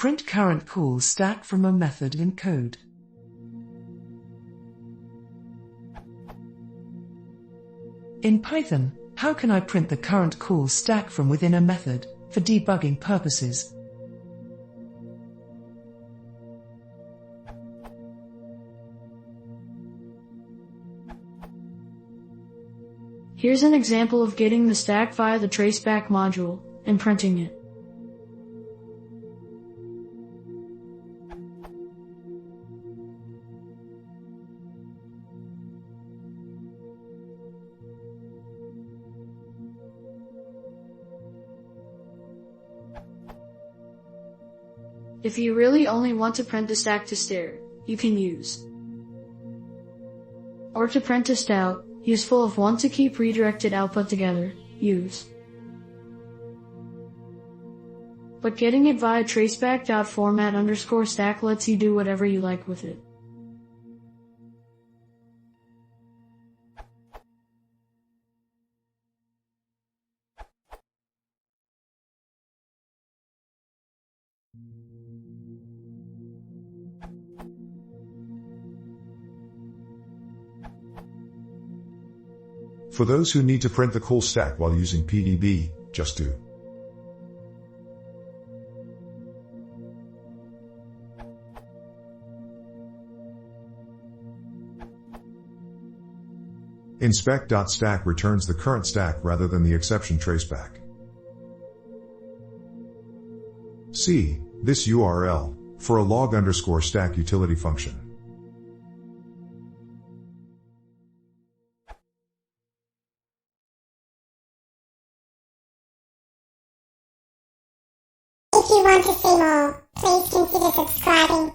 Print current call stack from a method in code. In Python, how can I print the current call stack from within a method for debugging purposes? Here's an example of getting the stack via the traceback module and printing it. If you really only want to print the stack to stare, you can use. Or to print to stout, useful if want to keep redirected output together, use. But getting it via traceback.format_stack lets you do whatever you like with it. For those who need to print the call stack while using PDB, just do. Inspect.stack returns the current stack rather than the exception traceback. See this URL for a log_stack utility function. If you want to see more, please consider subscribing.